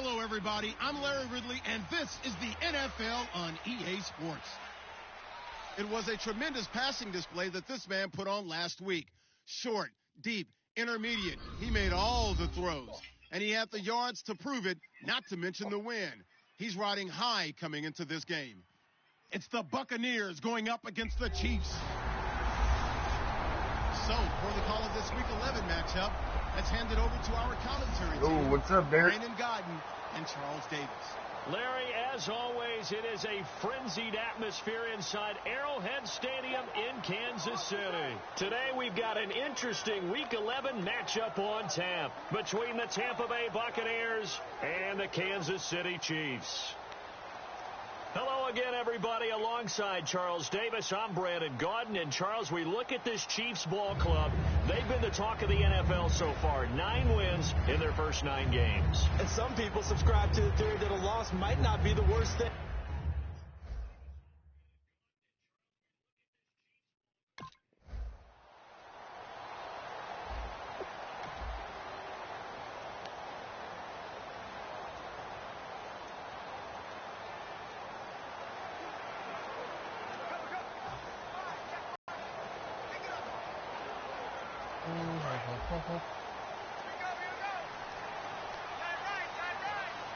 Hello, everybody. I'm Larry Ridley, and this is the NFL on EA Sports. It was a tremendous passing display that this man put on last week. Short, deep, intermediate. He made all the throws, and he had the yards to prove it, not to mention the win. He's riding high coming into this game. It's the Buccaneers going up against the Chiefs. So, for the call of this Week 11 matchup, let's hand it over to our commentary team. Oh, what's up, Derek? Brandon Godden and Charles Davis. Larry, as always, it is a frenzied atmosphere inside Arrowhead Stadium in Kansas City. Today, we've got an interesting Week 11 matchup on tap between the Tampa Bay Buccaneers and the Kansas City Chiefs. Hello again, everybody. Alongside Charles Davis, I'm Brandon Godden. And, Charles, we look at this Chiefs ball club. They've been the talk of the NFL so far. 9 wins in their first 9 games. And some people subscribe to the theory that a loss might not be the worst thing.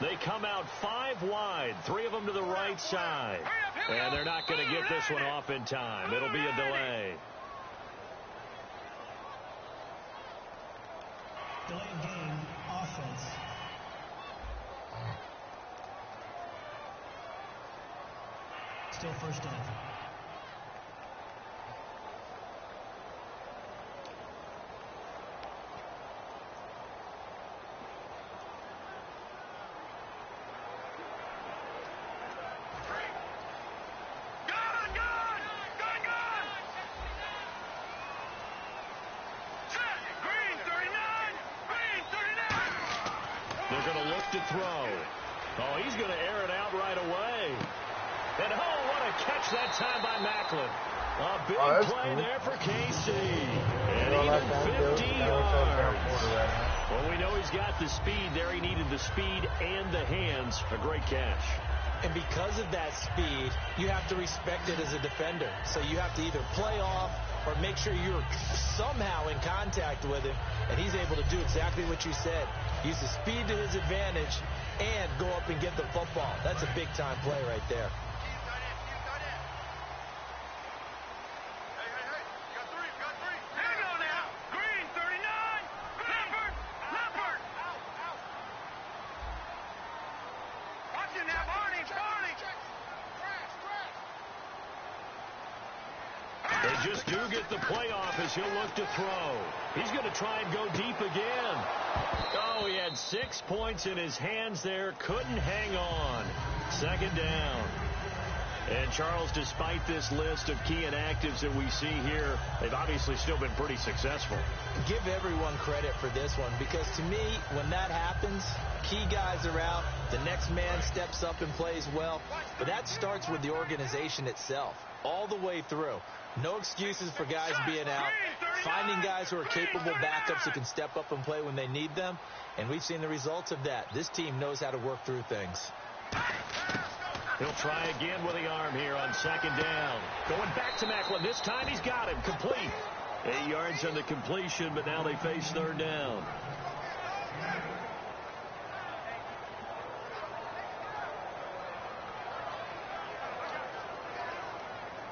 They come out 5 wide, 3 of them to the right side. And they're not going to get this one off in time. It'll be a delay. Delay game, offense. Still first down. They're going to look to throw. Oh, he's going to air it out right away. And, oh, what a catch that time by Macklin. A big play there for KC. And even 50 yards. Well, we know he's got the speed there. He needed the speed and the hands. A great catch. And because of that speed, you have to respect it as a defender. So you have to either play off or make sure you're somehow in contact with him. And he's able to do exactly what you said. Use the speed to his advantage and go up and get the football. That's a big-time play right there. They just do get the playoff as he'll look to throw. He's going to try and go deep again. Oh, he had 6 points in his hands there. Couldn't hang on. Second down. And, Charles, despite this list of key inactives that we see here, they've obviously still been pretty successful. Give everyone credit for this one because, to me, when that happens, key guys are out, the next man steps up and plays well. But that starts with the organization itself, all the way through. No excuses for guys being out, finding guys who are capable backups who can step up and play when they need them, and we've seen the results of that. This team knows how to work through things. He'll try again with the arm here on second down. Going back to Macklin. This time he's got him. Complete. 8 yards on the completion, but now they face third down.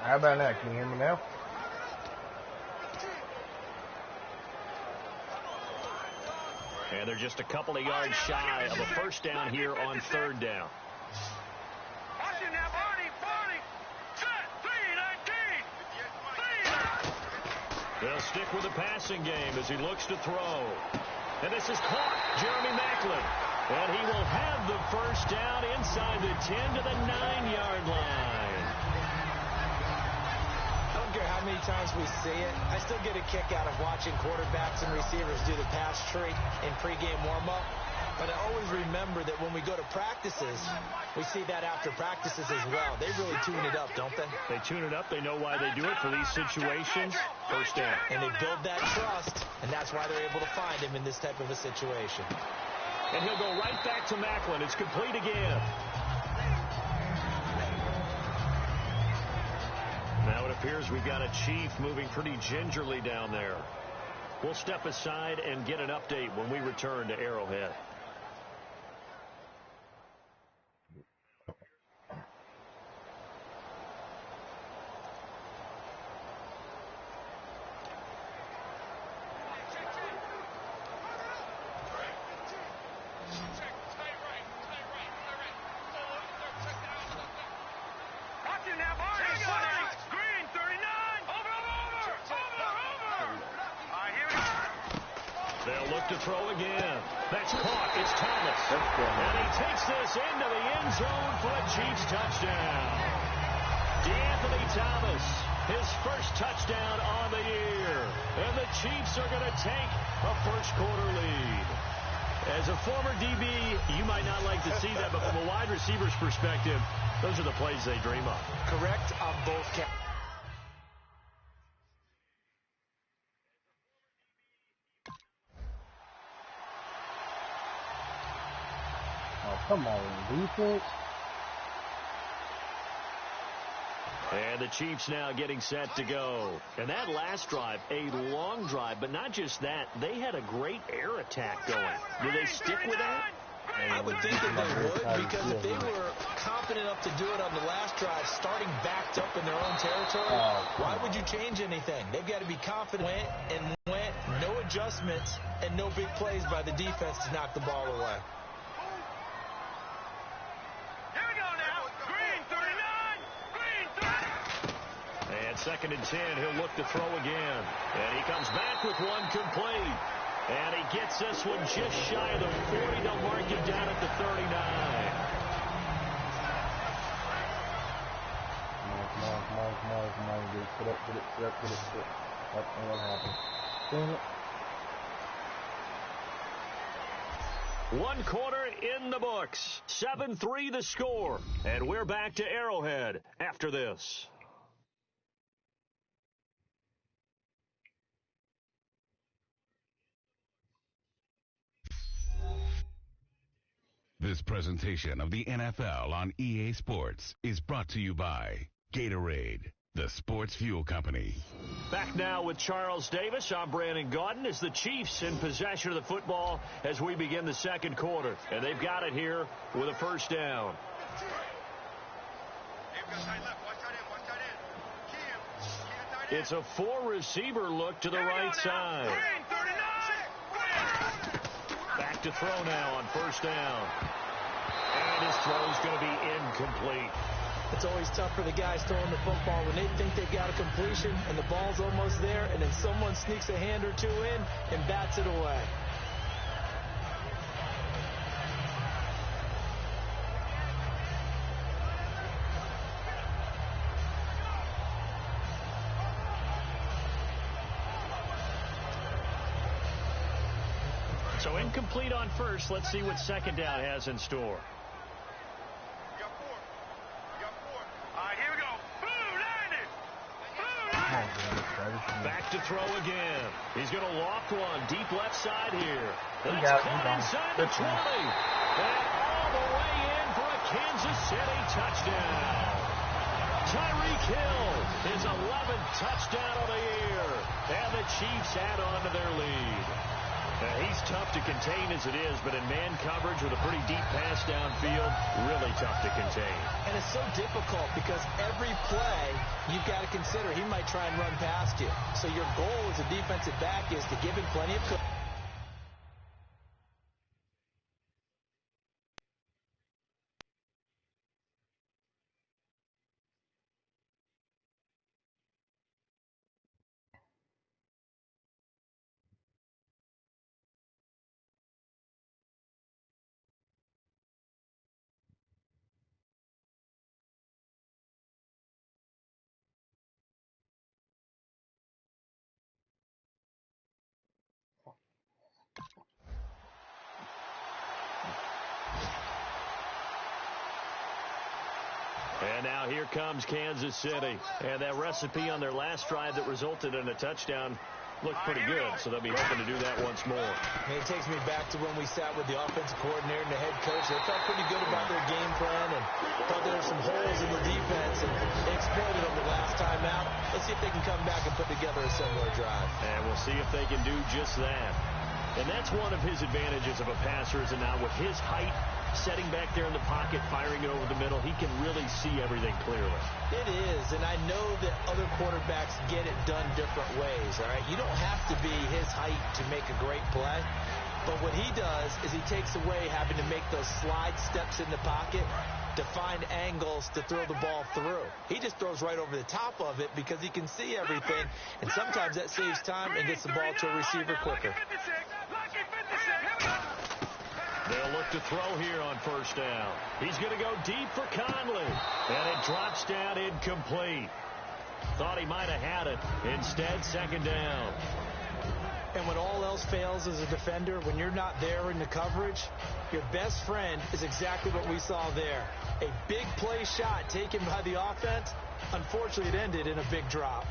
How about that? Can you hear me now? And they're just a couple of yards shy of a first down here on third down. They'll stick with the passing game as he looks to throw. And this is caught. Jeremy Macklin. And he will have the first down inside the 10 to the 9-yard line. I don't care how many times we see it. I still get a kick out of watching quarterbacks and receivers do the pass tree in pregame warm-up. But I always remember that when we go to practices, we see that after practices as well. They really tune it up, don't they? They tune it up. They know why they do it for these situations. First down. And they build that trust, and that's why they're able to find him in this type of a situation. And he'll go right back to Macklin. It's complete again. Now it appears we've got a Chief moving pretty gingerly down there. We'll step aside and get an update when we return to Arrowhead. They'll look to throw again. That's caught. It's Thomas. And he takes this into the end zone for a Chiefs touchdown. DeAnthony Thomas, his first touchdown on the year. And the Chiefs are going to take a first-quarter lead. As a former DB, you might not like to see that, but from a wide receiver's perspective, those are the plays they dream of. Correct on both counts. Come on, defense. And the Chiefs now getting set to go. And that last drive, a long drive, but not just that. They had a great air attack going. Do they stick with that? I would think that they would, because if they were confident enough to do it on the last drive, starting backed up in their own territory, why would you change anything? They've got to be confident and went, no adjustments, and no big plays by the defense to knock the ball away. And 2nd and 10, he'll look to throw again. And he comes back with one complete. And he gets this one just shy of the 40. They'll mark him down at the 39. Come on, dude. Put up. That ain't gonna happen. Damn it. One quarter in the books. 7-3 the score. And we're back to Arrowhead after this. This presentation of the NFL on EA Sports is brought to you by Gatorade, the sports fuel company. Back now with Charles Davis. I'm Brandon Gaudin as the Chiefs in possession of the football as we begin the second quarter. And they've got it here with a first down. It's a 4-receiver look to the right side. Back to throw now on first down. And his throw's going to be incomplete. It's always tough for the guys throwing the football when they think they've got a completion and the ball's almost there, and then someone sneaks a hand or two in and bats it away. So incomplete on first. Let's see what second down has in store. Back to throw again. He's going to loft one deep left side here. That's caught inside the 20. And all the way in for a Kansas City touchdown. Tyreek Hill, his 11th touchdown of the year. And the Chiefs add on to their lead. He's tough to contain as it is, but in man coverage with a pretty deep pass downfield, really tough to contain. And it's so difficult because every play you've got to consider he might try and run past you. So your goal as a defensive back is to give him plenty of coverage. And now here comes Kansas City. And that recipe on their last drive that resulted in a touchdown looked pretty good, so they'll be hoping to do that once more. And it takes me back to when we sat with the offensive coordinator and the head coach. They felt pretty good about their game plan and thought there were some holes in the defense, and they exploited them the last time out. Let's see if they can come back and put together a similar drive. And we'll see if they can do just that. And that's one of his advantages of a passer, is that now with his height, setting back there in the pocket, firing it over the middle, he can really see everything clearly. It is, and I know that other quarterbacks get it done different ways, all right? You don't have to be his height to make a great play, but what he does is he takes away having to make those slide steps in the pocket to find angles to throw the ball through. He just throws right over the top of it because he can see everything, and sometimes that saves time and gets the ball to a receiver quicker. They'll look to throw here on first down. He's going to go deep for Conley. And it drops down incomplete. Thought he might have had it. Instead, second down. And when all else fails as a defender, when you're not there in the coverage, your best friend is exactly what we saw there. A big play shot taken by the offense. Unfortunately, it ended in a big drop.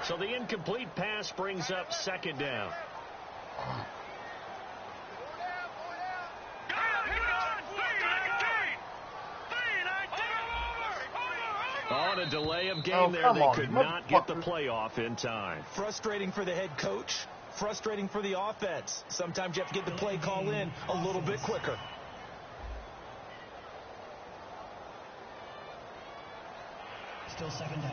So the incomplete pass brings up second down. On a delay of game there, they could not get the playoff in time. Frustrating for the head coach, frustrating for the offense. Sometimes you have to get the play call in a little bit quicker. Still second down.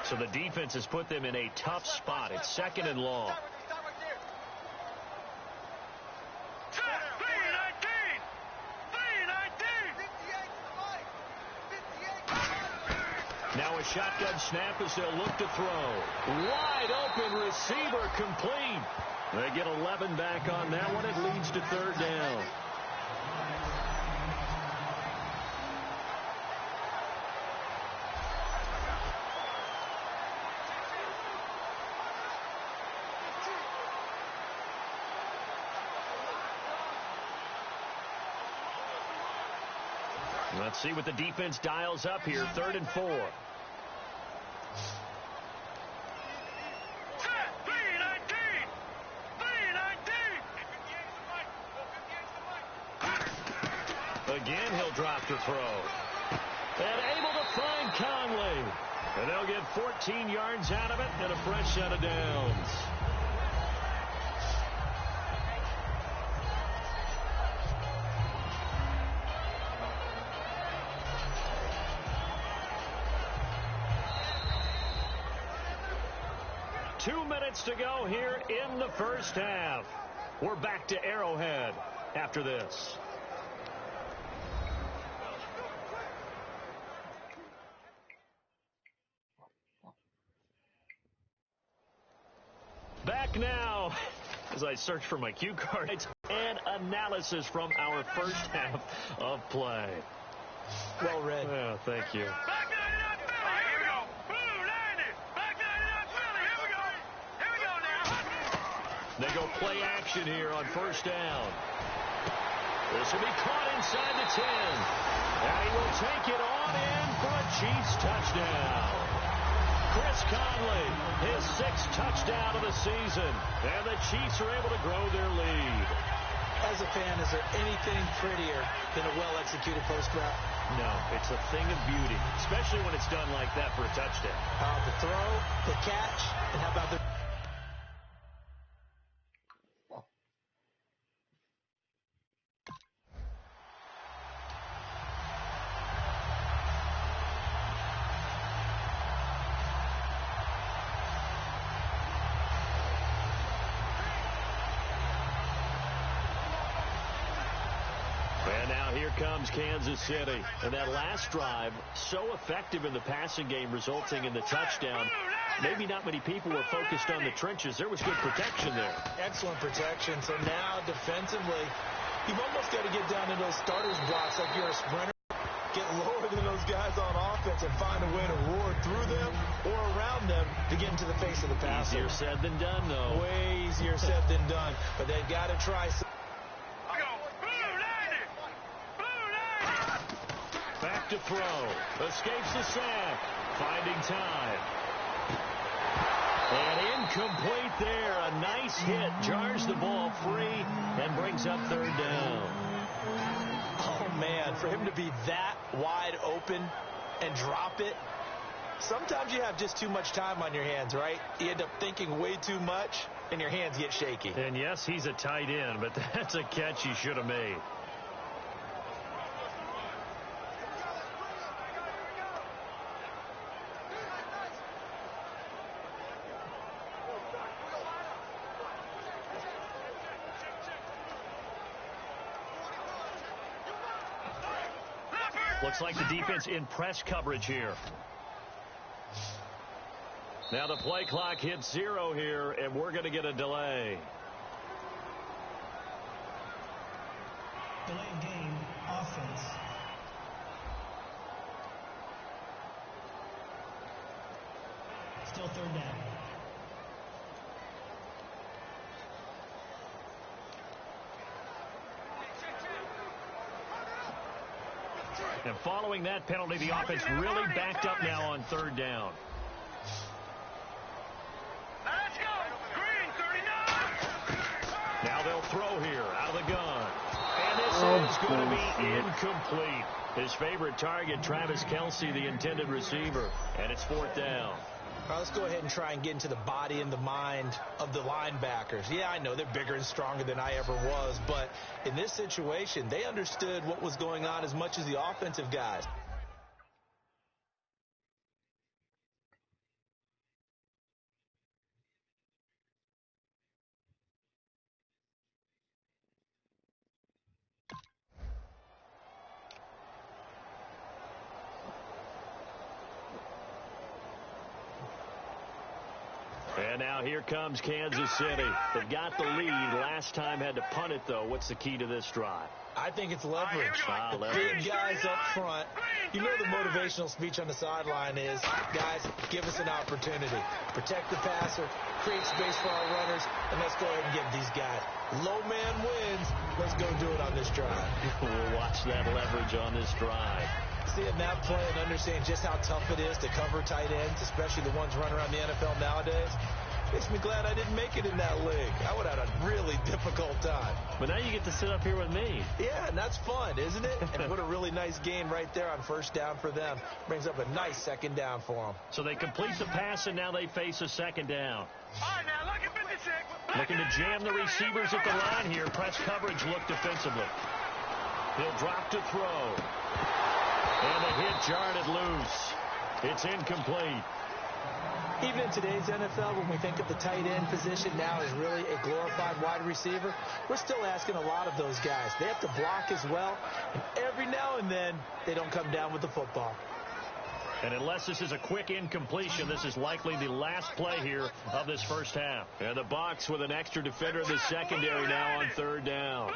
So the defense has put them in a tough spot. It's second and long. Now a shotgun snap as they'll look to throw. Wide open receiver complete. They get 11 back on that one. It leads to third down. Let's see what the defense dials up here. 3rd and 4. Again, he'll drop to throw. And able to find Conley. And they'll get 14 yards out of it and a fresh set of downs. To go here in the first half. We're back to Arrowhead after this. Back now as I search for my cue cards and analysis from our first half of play. Well read. Oh, thank you. They go play action here on first down. This will be caught inside the 10. And he will take it on in for a Chiefs touchdown. Chris Conley, his 6th touchdown of the season. And the Chiefs are able to grow their lead. As a fan, is there anything prettier than a well-executed post route? No, it's a thing of beauty, especially when it's done like that for a touchdown. How about the throw, the catch, and how about the... here comes Kansas City. And that last drive, so effective in the passing game, resulting in the touchdown. Maybe not many people were focused on the trenches. There was good protection there. Excellent protection. So now, defensively, you've almost got to get down to those starters blocks like you're a sprinter. Get lower than those guys on offense and find a way to roar through them or around them to get into the face of the passer. Easier said than done, though. Way easier said than done. But they've got to try. Back to throw. Escapes the sack. Finding time. And incomplete there. A nice hit. Jars the ball free and brings up third down. Oh, man, for him to be that wide open and drop it, sometimes you have just too much time on your hands, right? You end up thinking way too much, and your hands get shaky. And, yes, he's a tight end, but that's a catch he should have made. Looks like the defense in press coverage here. Now the play clock hits 0 here, and we're going to get a delay. Delay game, offense. Still third down. And following that penalty, the offense really backed up now on third down. Let's go! Green, 39! Now they'll throw here out of the gun. And this is going to be incomplete. His favorite target, Travis Kelce, the intended receiver. And it's fourth down. All right, let's go ahead and try and get into the body and the mind of the linebackers. Yeah, I know they're bigger and stronger than I ever was, but in this situation, they understood what was going on as much as the offensive guys. And now here comes Kansas City. They got the lead. Last time had to punt it, though. What's the key to this drive? I think it's leverage. The Leverage. big guys up front. You know the motivational speech on the sideline is, guys, give us an opportunity. Protect the passer, create space for our runners, and let's go ahead and get these guys. Low man wins. Let's go do it on this drive. We'll watch that leverage on this drive. Seeing that play and understanding just how tough it is to cover tight ends, especially the ones running around the NFL nowadays, makes me glad I didn't make it in that league. I would have had a really difficult time. But now you get to sit up here with me. Yeah, and that's fun, isn't it? And put a really nice gain right there on first down for them. Brings up a nice second down for them. So they complete the pass, and now they face a second down. All right, now, look at 56. Looking to jam the receivers at the line here. Press coverage look defensively. He'll drop to throw. And the hit jarred it loose. It's incomplete. Even in today's NFL, when we think of the tight end position now as really a glorified wide receiver, we're still asking a lot of those guys. They have to block as well, and every now and then they don't come down with the football. And unless this is a quick incompletion, this is likely the last play here of this first half. And the Bucs with an extra defender in the secondary now on third down.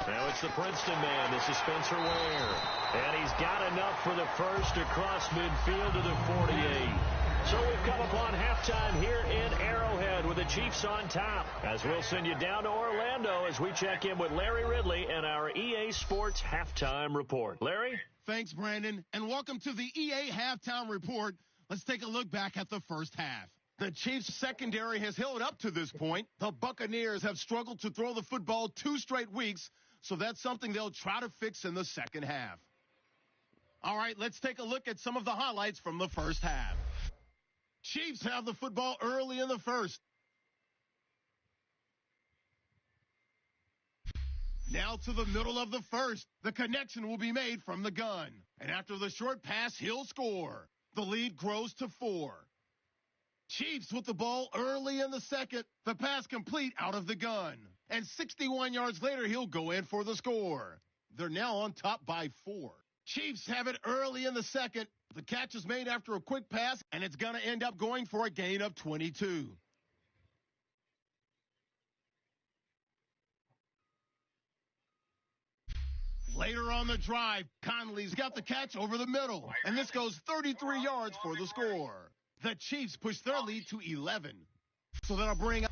Now it's the Princeton man. This is Spencer Ware. And he's got enough for the first across midfield to the 48. So we've come upon halftime here in Arrowhead with the Chiefs on top. As we'll send you down to Orlando as we check in with Larry Ridley and our EA Sports Halftime Report. Larry? Thanks, Brandon, and welcome to the EA Halftime Report. Let's take a look back at the first half. The Chiefs' secondary has held up to this point. The Buccaneers have struggled to throw the football 2 straight weeks, so that's something they'll try to fix in the second half. All right, let's take a look at some of the highlights from the first half. Chiefs have the football early in the first. Now to the middle of the first. The connection will be made from the gun. And after the short pass, he'll score. The lead grows to 4. Chiefs with the ball early in the second. The pass complete out of the gun. And 61 yards later, he'll go in for the score. They're now on top by 4. Chiefs have it early in the second. The catch is made after a quick pass, and it's going to end up going for a gain of 22. Later on the drive, Conley's got the catch over the middle, and this goes 33 yards for the score. The Chiefs push their lead to 11. So that'll bring up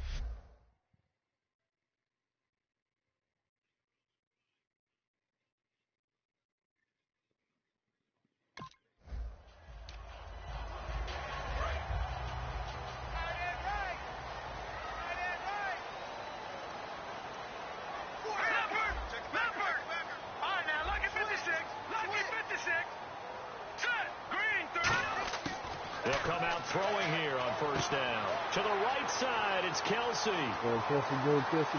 They'll come out throwing here on first down. To the right side, it's Kelsey. Kelsey, go. And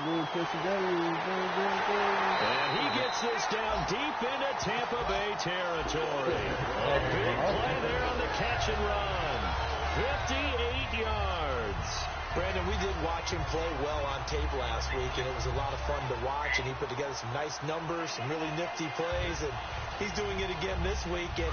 he gets this down deep into Tampa Bay territory. A big play there on the catch and run. 58 yards. Brandon, we did watch him play well on tape last week, and it was a lot of fun to watch, and he put together some nice numbers, some really nifty plays, and he's doing it again this week, and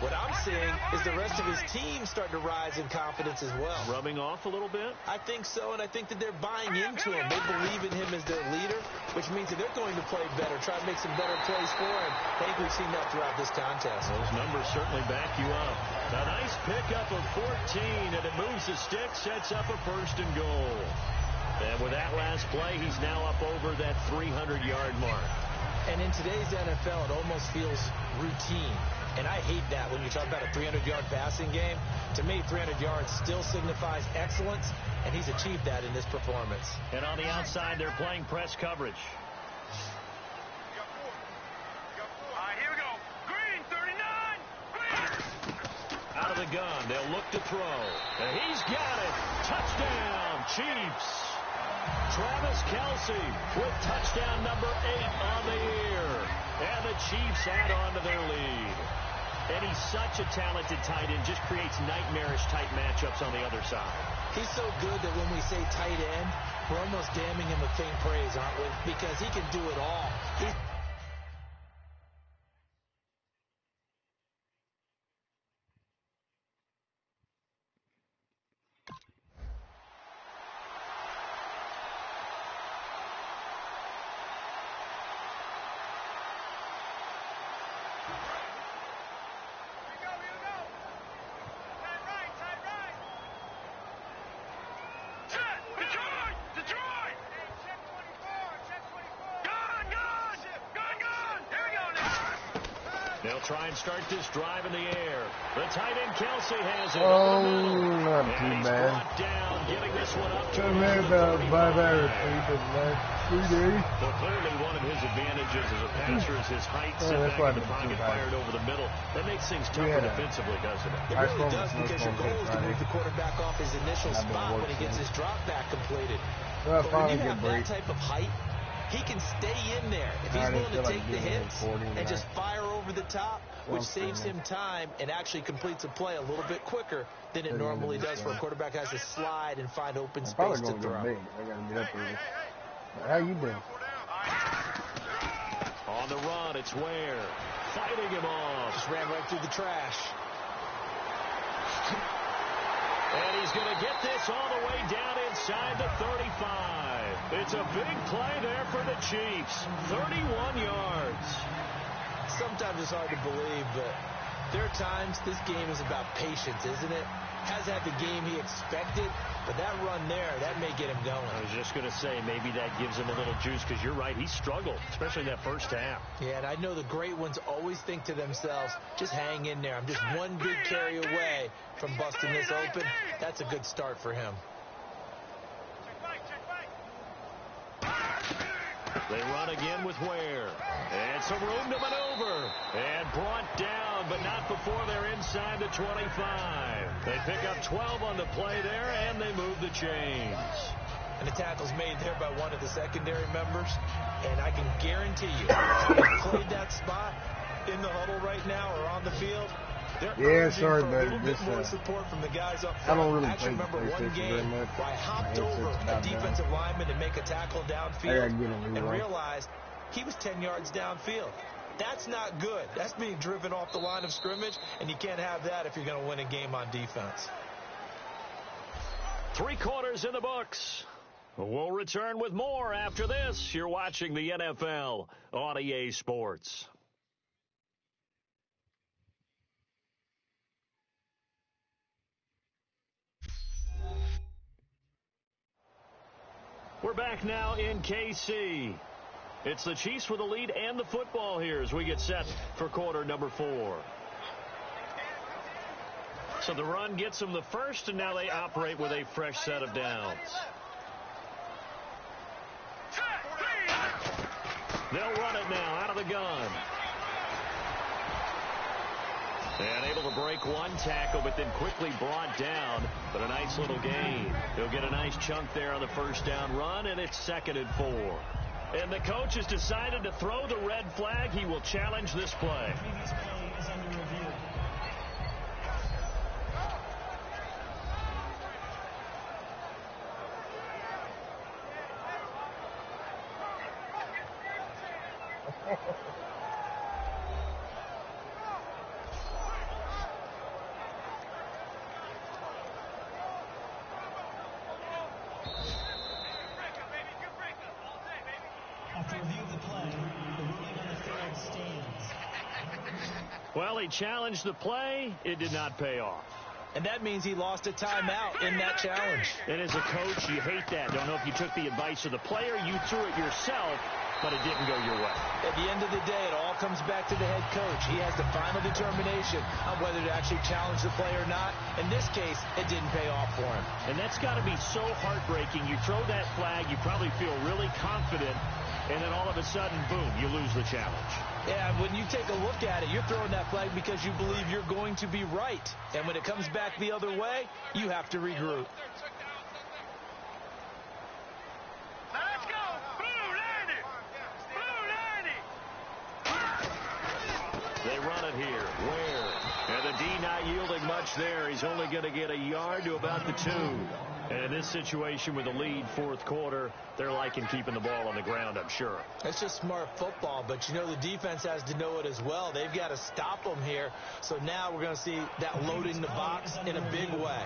what I'm seeing is the rest of his team starting to rise in confidence as well. Rubbing off a little bit? I think so, and I think that they're buying into him. They believe in him as their leader, which means that they're going to play better, try to make some better plays for him. I think we've seen that throughout this contest. Those numbers certainly back you up. A nice pickup of 14, and it moves the stick, sets up a first and goal. And with that last play, he's now up over that 300-yard mark. And in today's NFL, it almost feels routine. And I hate that when you talk about a 300-yard passing game. To me, 300 yards still signifies excellence, and he's achieved that in this performance. And on the outside, they're playing press coverage. All right, here we go. Green, 39. Green. Out of the gun, they'll look to throw. And he's got it. Touchdown, Chiefs. Travis Kelsey with touchdown number 8 on the year. And the Chiefs add on to their lead. And he's such a talented tight end, just creates nightmarish-type matchups on the other side. He's so good that when we say tight end, we're almost damning him with faint praise, aren't we? Because he can do it all. They'll try and start this drive in the air. The tight end Kelsey has it. Oh, not too and he's bad. brought down, giving this one up to Come here about 5 hours, Well, clearly one of his advantages as a passer is his height, set that's back why in the I'm pocket, too fired over the middle. That makes things tougher defensively, doesn't it? It really does, because your goal is to move the quarterback off his initial spot when he gets his drop back completed. But when you have that type of height, he can stay in there. If he's willing to take the hits and just fire over the top, which saves him time and actually completes a play a little bit quicker than it normally does, where a quarterback has to slide and find open space to throw. I gotta get up early. How you been? On the run, it's Ware fighting him off. Just ran right through the trash. And he's going to get this all the way down inside the 35. It's a big play there for the Chiefs. 31 yards. Sometimes it's hard to believe, but there are times this game is about patience, isn't it? Has had the game he expected, but that run there, that may get him going. I was just going to say, maybe that gives him a little juice, because you're right, he struggled, especially in that first half. Yeah, and I know the great ones always think to themselves, just hang in there. I'm just one big carry away from busting this open. That's a good start for him. They run again with Ware. And some room to maneuver. And brought down, but not before they're inside the 25. They pick up 12 on the play there, and they move the chains. And the tackle's made there by one of the secondary members. And I can guarantee you, if he played that spot in the huddle right now or on the field, Yeah, sorry, but this, more support from the guys up I front. don't really I actually play the remember one PlayStation very game much. where I hopped over a defensive lineman to make a tackle downfield and realized he was 10 yards downfield. That's not good. That's being driven off the line of scrimmage, and you can't have that if you're going to win a game on defense. 3 quarters in the books. We'll return with more after this. You're watching the NFL on EA Sports. We're back now in KC. It's the Chiefs with the lead and the football here as we get set for quarter number 4. So the run gets them the first, and now they operate with a fresh set of downs. They'll run it now out of the gun. And able to break one tackle, but then quickly brought down. But a nice little gain. He'll get a nice chunk there on the first down run, and it's 2nd and 4. And the coach has decided to throw the red flag. He will challenge this play. Previous play is under review. After review of the play, the ruling on the field stands. Well, he challenged the play. It did not pay off. And that means he lost a timeout in that challenge. And as a coach, you hate that. Don't know if you took the advice of the player. You threw it yourself, but it didn't go your way. At the end of the day, it all comes back to the head coach. He has the final determination on whether to actually challenge the play or not. In this case, it didn't pay off for him. And that's got to be so heartbreaking. You throw that flag, you probably feel really confident, and then all of a sudden, boom, you lose the challenge. Yeah, when you take a look at it, you're throwing that flag because you believe you're going to be right. And when it comes back the other way, you have to regroup. Let's go! Blue 90! Blue 90! They run it here. Where? And the D not yielding much there. He's only going to get a yard to about the 2. And in this situation with the lead 4th quarter, they're liking keeping the ball on the ground, I'm sure. It's just smart football, but you know the defense has to know it as well. They've got to stop them here. So now we're going to see that loading the box in a big way.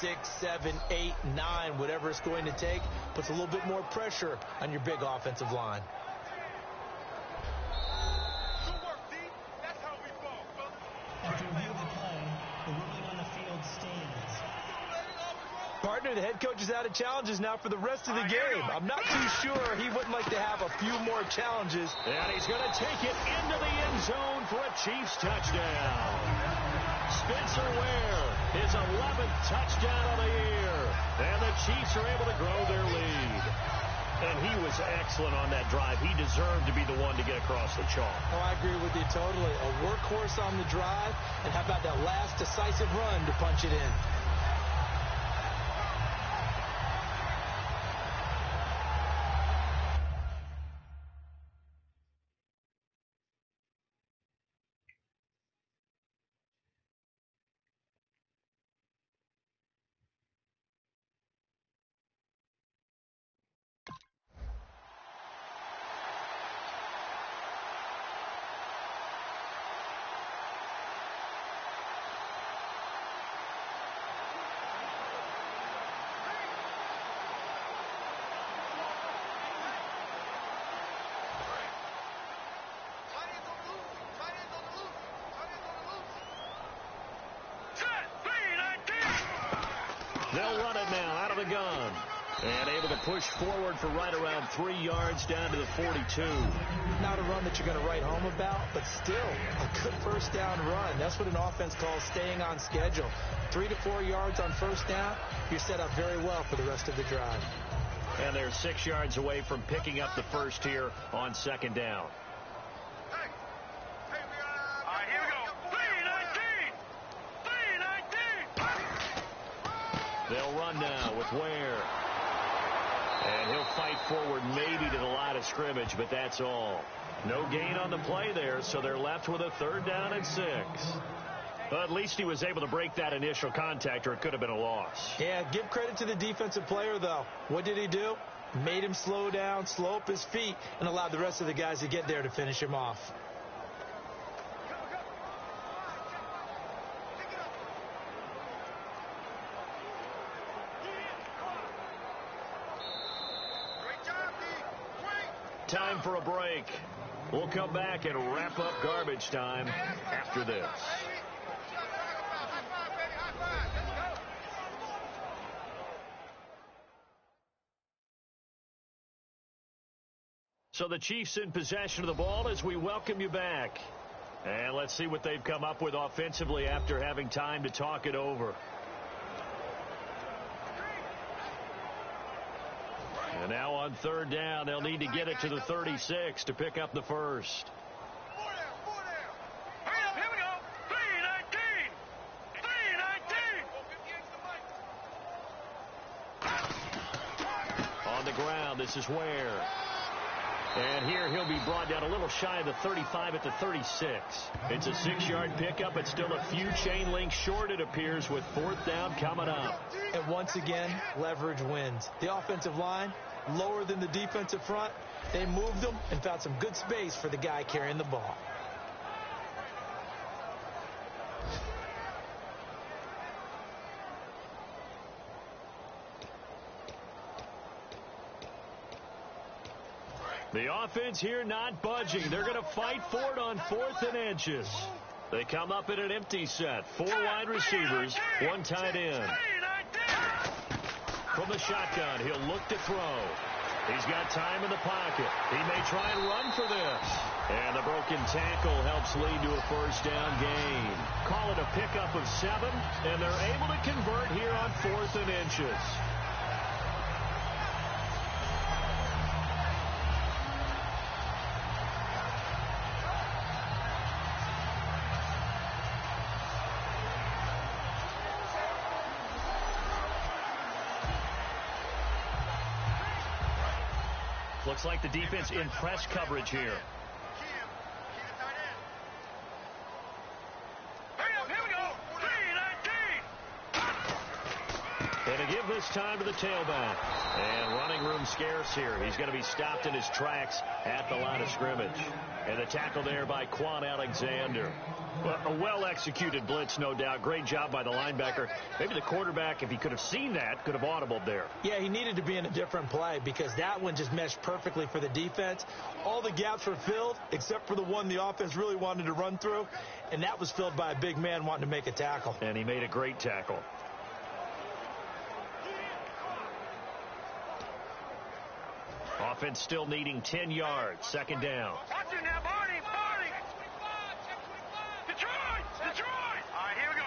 6, 7, 8, 9, whatever it's going to take, puts a little bit more pressure on your big offensive line. Good work, D. That's how we ball, brother. After review of the play, the ruling on the field stands. Partner, the head coach is out of challenges now for the rest of the game. I'm not too sure he wouldn't like to have a few more challenges. And he's going to take it into the end zone for a Chiefs touchdown. Spencer Ware, his 11th touchdown of the year. And the Chiefs are able to grow their lead. And he was excellent on that drive. He deserved to be the one to get across the chalk. Oh, I agree with you totally. A workhorse on the drive. And how about that last decisive run to punch it in? They'll run it now out of the gun. And able to push forward for right around 3 yards down to the 42. Not a run that you're going to write home about, but still a good first down run. That's what an offense calls staying on schedule. 3 to 4 yards on first down, you're set up very well for the rest of the drive. And they're 6 yards away from picking up the first here on 2nd down. All right, here we go. 3-19! They'll run now with Ware. And he'll fight forward maybe to the line of scrimmage, but that's all. No gain on the play there, so they're left with a 3rd down and 6. Well, at least he was able to break that initial contact, or it could have been a loss. Yeah, give credit to the defensive player, though. What did he do? Made him slow down, slow up his feet, and allowed the rest of the guys to get there to finish him off. Time for a break. We'll come back and wrap up garbage time after this. So the Chiefs in possession of the ball as we welcome you back. And let's see what they've come up with offensively after having time to talk it over. And now on third down, they'll need to get it to the 36 to pick up the first. Here we go. 319. 319. On the ground, this is Ware. And here he'll be brought down a little shy of the 35 at the 36. It's a 6-yard pickup. It's still a few chain links short, it appears, with fourth down coming up. And once again, leverage wins. The offensive line, lower than the defensive front. They moved them and found some good space for the guy carrying the ball. The offense here not budging. They're going to fight for it on 4th and inches. They come up in an empty set. 4 wide receivers, 1 tight end. From the shotgun, he'll look to throw. He's got time in the pocket. He may try and run for this. And the broken tackle helps lead to a first down gain. Call it a pickup of 7, and they're able to convert here on 4th and inches. Looks like the defense in press coverage here. Here we go. 319. And to give this time to the tailback. And running room scarce here. He's going to be stopped in his tracks at the line of scrimmage. And the tackle there by Quan Alexander. Well, a well-executed blitz, no doubt. Great job by the linebacker. Maybe the quarterback, if he could have seen that, could have audibled there. Yeah, he needed to be in a different play because that one just meshed perfectly for the defense. All the gaps were filled except for the one the offense really wanted to run through, and that was filled by a big man wanting to make a tackle. And he made a great tackle. Offense still needing 10 yards. Second down. Watch it now, Barney. Detroit. All right, here we go.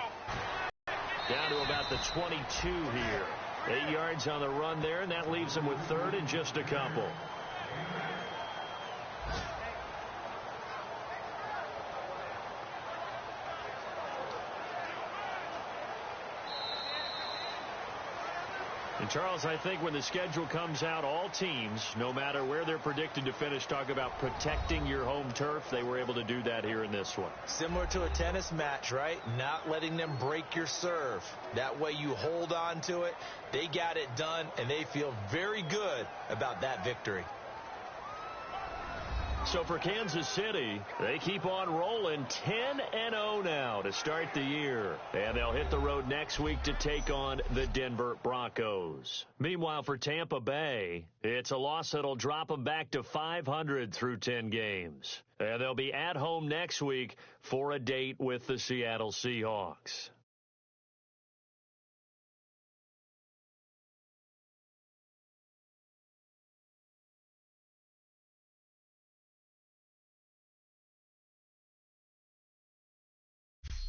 Down to about the 22 here. 8 yards on the run there, and that leaves them with third and just a couple. And Charles, I think when the schedule comes out, all teams, no matter where they're predicted to finish, talk about protecting your home turf. They were able to do that here in this one. Similar to a tennis match, right? Not letting them break your serve. That way you hold on to it. They got it done, and they feel very good about that victory. So for Kansas City, they keep on rolling 10-0 now to start the year. And they'll hit the road next week to take on the Denver Broncos. Meanwhile, for Tampa Bay, it's a loss that'll drop them back to 500 through 10 games. And they'll be at home next week for a date with the Seattle Seahawks.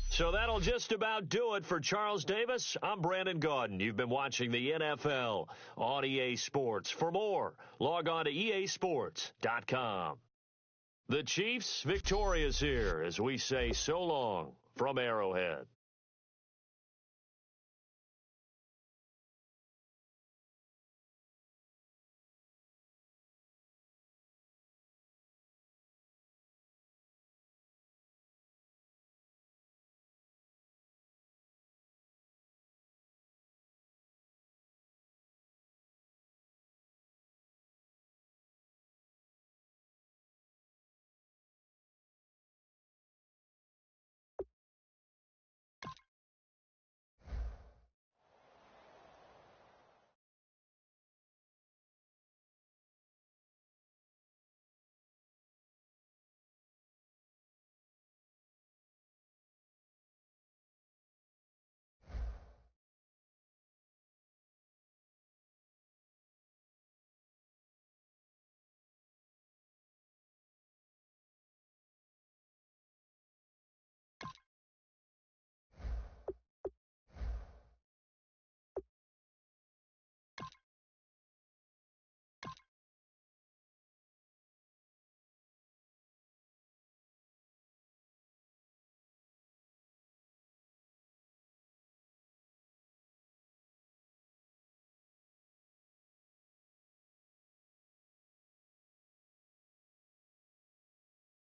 So that'll just about do it for Charles Davis. I'm Brandon Gaudin. You've been watching the NFL on EA Sports. For more, log on to easports.com. The Chiefs victorious here as we say so long from Arrowhead.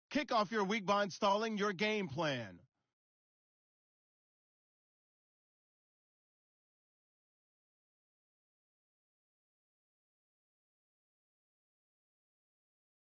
Kick off your week by installing your game plan.